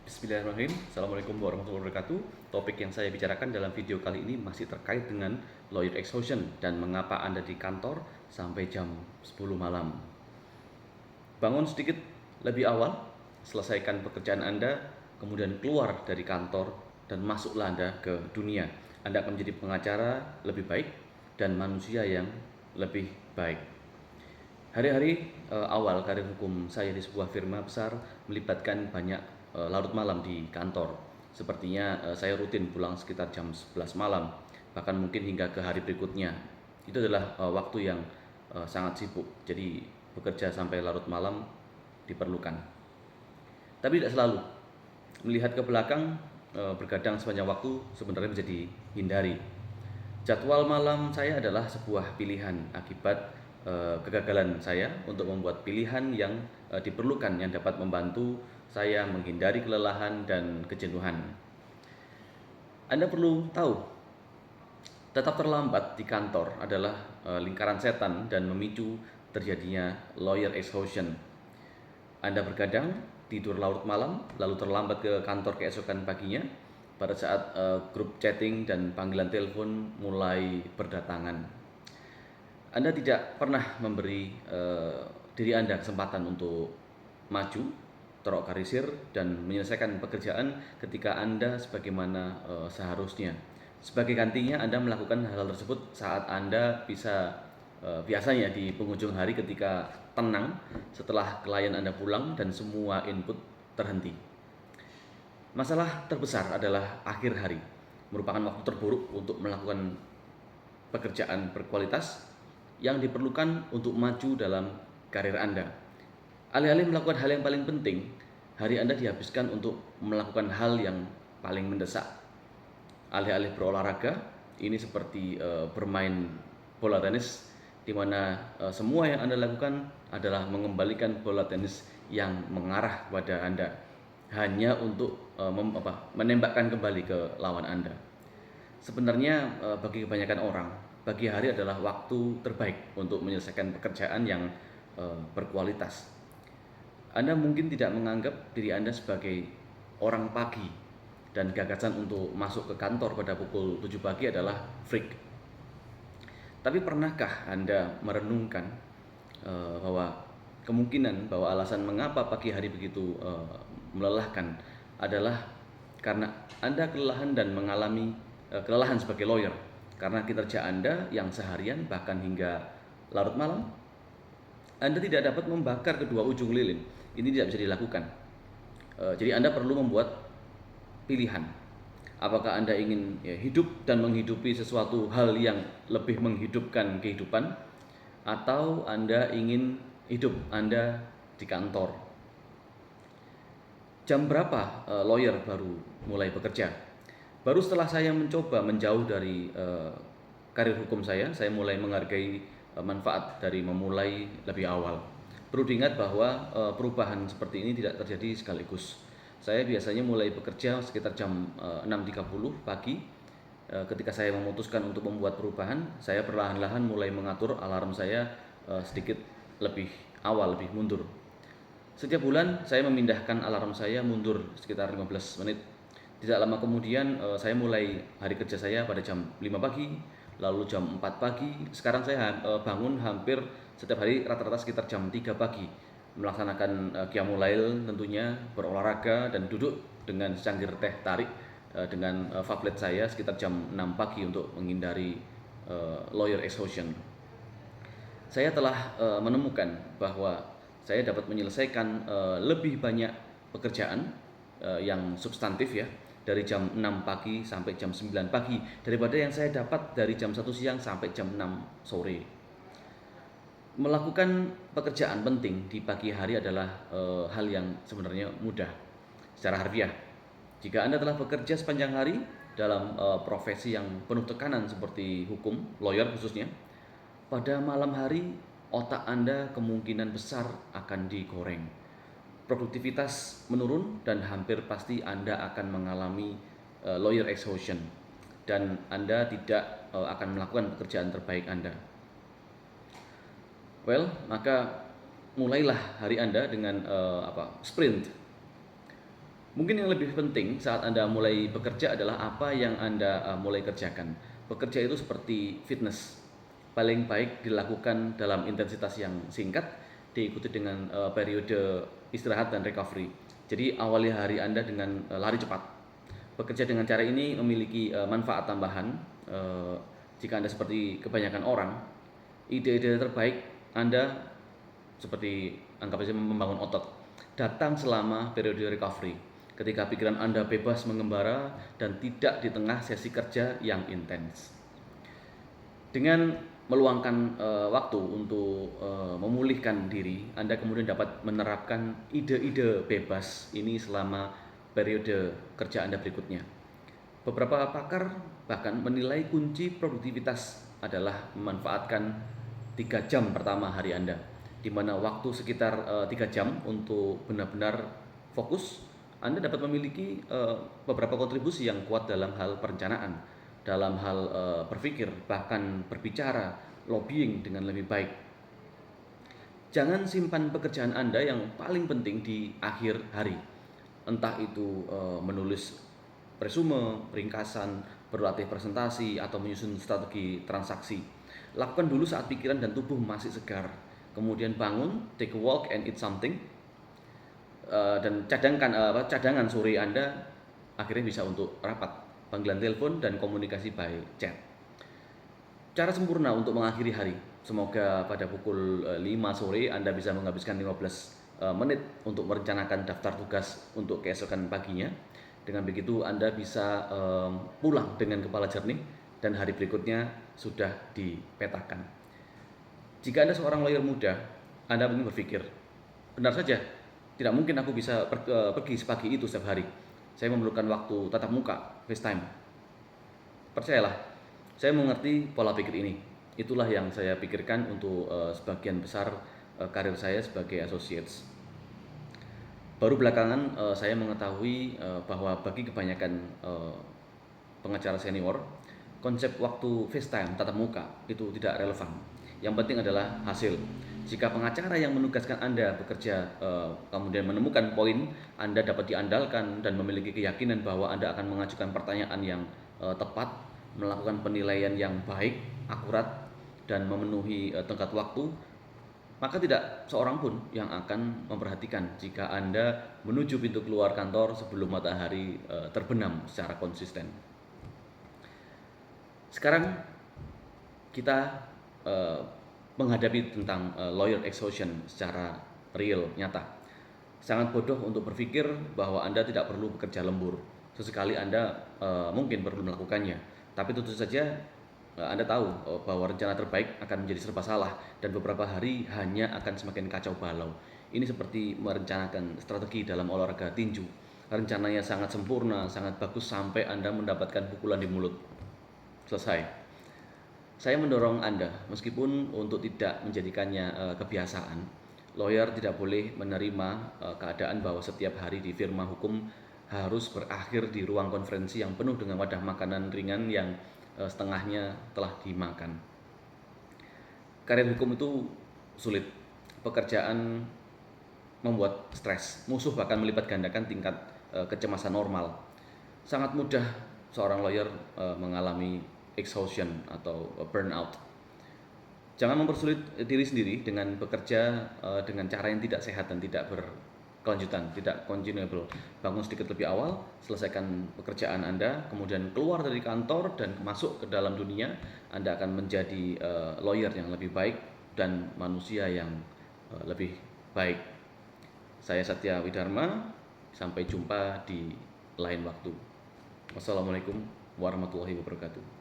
Bismillahirrahmanirrahim. Assalamualaikum warahmatullahi wabarakatuh. Topik yang saya bicarakan dalam video kali ini masih terkait dengan lawyer exhaustion dan mengapa Anda di kantor sampai jam 10 malam. Bangun sedikit lebih awal, selesaikan pekerjaan Anda, kemudian keluar dari kantor dan masuklah Anda ke dunia. Anda akan menjadi pengacara lebih baik dan manusia yang lebih baik. Hari-hari awal karir hukum saya di sebuah firma besar melibatkan banyak larut malam di kantor. Sepertinya saya rutin pulang sekitar jam 11 malam, bahkan mungkin hingga ke hari berikutnya. Itu adalah waktu yang sangat sibuk, jadi bekerja sampai larut malam diperlukan. Tapi tidak selalu. Melihat ke belakang, bergadang sepanjang waktu sebenarnya bisa dihindari. Jadwal malam saya adalah sebuah pilihan akibat kegagalan saya untuk membuat pilihan yang diperlukan yang dapat membantu saya menghindari kelelahan dan kejenuhan. Anda perlu tahu, tetap terlambat di kantor adalah lingkaran setan dan memicu terjadinya lawyer exhaustion. Anda bergadang, tidur larut malam, lalu terlambat ke kantor keesokan paginya pada saat grup chatting dan panggilan telepon mulai berdatangan. Anda tidak pernah memberi diri Anda kesempatan untuk maju, terorganisir, dan menyelesaikan pekerjaan ketika Anda sebagaimana seharusnya. Sebagai gantinya, Anda melakukan hal tersebut saat Anda biasanya di penghujung hari ketika tenang setelah klien Anda pulang dan semua input terhenti. Masalah terbesar adalah akhir hari, merupakan waktu terburuk untuk melakukan pekerjaan berkualitas yang diperlukan untuk maju dalam karir Anda. Alih-alih melakukan hal yang paling penting, hari Anda dihabiskan untuk melakukan hal yang paling mendesak. Alih-alih berolahraga, ini seperti bermain bola tenis, di mana semua yang Anda lakukan adalah mengembalikan bola tenis yang mengarah kepada Anda, hanya untuk menembakkan kembali ke lawan Anda. Sebenarnya bagi kebanyakan orang, pagi hari adalah waktu terbaik untuk menyelesaikan pekerjaan yang berkualitas. Anda mungkin tidak menganggap diri Anda sebagai orang pagi dan gagasan untuk masuk ke kantor pada pukul 7 pagi adalah freak. Tapi pernahkah Anda merenungkan bahwa kemungkinan bahwa alasan mengapa pagi hari begitu melelahkan adalah karena Anda kelelahan dan mengalami kelelahan sebagai lawyer karena kinerja Anda yang seharian bahkan hingga larut malam. Anda tidak dapat membakar kedua ujung lilin. Ini tidak bisa dilakukan. Jadi Anda perlu membuat pilihan. Apakah Anda ingin hidup dan menghidupi sesuatu hal yang lebih menghidupkan kehidupan, atau Anda ingin hidup Anda di kantor? Jam berapa lawyer baru mulai bekerja? Baru setelah saya mencoba menjauh dari karir hukum saya mulai menghargai manfaat dari memulai lebih awal. Perlu diingat bahwa perubahan seperti ini tidak terjadi sekaligus. Saya biasanya mulai bekerja sekitar jam 6.30 pagi. Ketika saya memutuskan untuk membuat perubahan, saya perlahan-lahan mulai mengatur alarm saya sedikit lebih awal, lebih mundur. Setiap bulan saya memindahkan alarm saya mundur sekitar 15 menit. Tidak lama kemudian saya mulai hari kerja saya pada jam 5 pagi, lalu jam 4 pagi. Sekarang saya bangun hampir setiap hari rata-rata sekitar jam 3 pagi, melaksanakan qiyamul lail tentunya, berolahraga dan duduk dengan secangkir teh tarik dengan fablet saya sekitar jam 6 pagi untuk menghindari lawyer exhaustion. Saya telah menemukan bahwa saya dapat menyelesaikan lebih banyak pekerjaan yang substantif ya, dari jam 6 pagi sampai jam 9 pagi daripada yang saya dapat dari jam 1 siang sampai jam 6 sore. Melakukan pekerjaan penting di pagi hari adalah hal yang sebenarnya mudah secara harfiah. Jika Anda telah bekerja sepanjang hari dalam profesi yang penuh tekanan seperti hukum, lawyer khususnya, pada malam hari otak Anda kemungkinan besar akan digoreng. Produktivitas menurun dan hampir pasti Anda akan mengalami lawyer exhaustion dan Anda tidak akan melakukan pekerjaan terbaik Anda. Maka mulailah hari Anda dengan sprint. Mungkin yang lebih penting saat Anda mulai bekerja adalah apa yang Anda mulai kerjakan. Bekerja itu seperti fitness. Paling baik dilakukan dalam intensitas yang singkat, diikuti dengan periode istirahat dan recovery. Jadi awali hari Anda dengan lari cepat. Bekerja dengan cara ini memiliki manfaat tambahan. Jika Anda seperti kebanyakan orang, ide-ide terbaik Anda seperti anggap saja membangun otot datang selama periode recovery, ketika pikiran Anda bebas mengembara dan tidak di tengah sesi kerja yang intens. Dengan meluangkan waktu untuk memulihkan diri, Anda kemudian dapat menerapkan ide-ide bebas ini selama periode kerja Anda berikutnya. Beberapa pakar bahkan menilai kunci produktivitas adalah memanfaatkan 3 jam pertama hari Anda, di mana waktu sekitar 3 jam untuk benar-benar fokus. Anda dapat memiliki beberapa kontribusi yang kuat dalam hal perencanaan, dalam hal berpikir, bahkan berbicara, lobbying dengan lebih baik. Jangan simpan pekerjaan Anda yang paling penting di akhir hari. Entah itu menulis resume, ringkasan, berlatih presentasi, atau menyusun strategi transaksi. Lakukan dulu saat pikiran dan tubuh masih segar. Kemudian bangun, take a walk and eat something. Dan cadangan sore Anda akhirnya bisa untuk rapat, panggilan telepon, dan komunikasi by chat. Cara sempurna untuk mengakhiri hari. Semoga pada pukul 5 sore Anda bisa menghabiskan 15 menit untuk merencanakan daftar tugas untuk keesokan paginya. Dengan begitu Anda bisa pulang dengan kepala jernih dan hari berikutnya sudah dipetakan. Jika Anda seorang lawyer muda, Anda mungkin berpikir, benar saja, tidak mungkin aku bisa pergi sepagi itu setiap hari. Saya memerlukan waktu tatap muka, FaceTime. Percayalah, saya mengerti pola pikir ini. Itulah yang saya pikirkan untuk sebagian besar karir saya sebagai associates. Baru belakangan saya mengetahui bahwa bagi kebanyakan pengacara senior, konsep waktu FaceTime tatap muka itu tidak relevan. Yang penting adalah hasil. Jika pengacara yang menugaskan Anda bekerja kemudian menemukan poin, Anda dapat diandalkan dan memiliki keyakinan bahwa Anda akan mengajukan pertanyaan yang tepat, melakukan penilaian yang baik, akurat, dan memenuhi tenggat waktu, maka tidak seorang pun yang akan memperhatikan jika Anda menuju pintu keluar kantor sebelum matahari terbenam secara konsisten. Sekarang kita menghadapi tentang lawyer exhaustion secara real, nyata. Sangat bodoh untuk berpikir bahwa Anda tidak perlu bekerja lembur. Sesekali Anda mungkin perlu melakukannya, tapi tentu saja Anda tahu bahwa rencana terbaik akan menjadi serba salah dan beberapa hari hanya akan semakin kacau balau. Ini seperti merencanakan strategi dalam olahraga tinju. Rencananya sangat sempurna, sangat bagus sampai Anda mendapatkan pukulan di mulut. Selesai. Saya mendorong Anda, meskipun untuk tidak menjadikannya kebiasaan, lawyer tidak boleh menerima keadaan bahwa setiap hari di firma hukum harus berakhir di ruang konferensi yang penuh dengan wadah makanan ringan yang setengahnya telah dimakan. Karir hukum itu sulit, pekerjaan membuat stres, musuh bahkan melipat gandakan tingkat kecemasan normal. Sangat mudah seorang lawyer mengalami exhaustion atau burnout. Jangan mempersulit diri sendiri dengan bekerja dengan cara yang tidak sehat dan tidak berkelanjutan, tidak continuable. Bangun sedikit lebih awal, selesaikan pekerjaan Anda, kemudian keluar dari kantor dan masuk ke dalam dunia. Anda akan menjadi lawyer yang lebih baik dan manusia yang lebih baik. Saya Satya Widharma, sampai jumpa di lain waktu. Wassalamualaikum warahmatullahi wabarakatuh.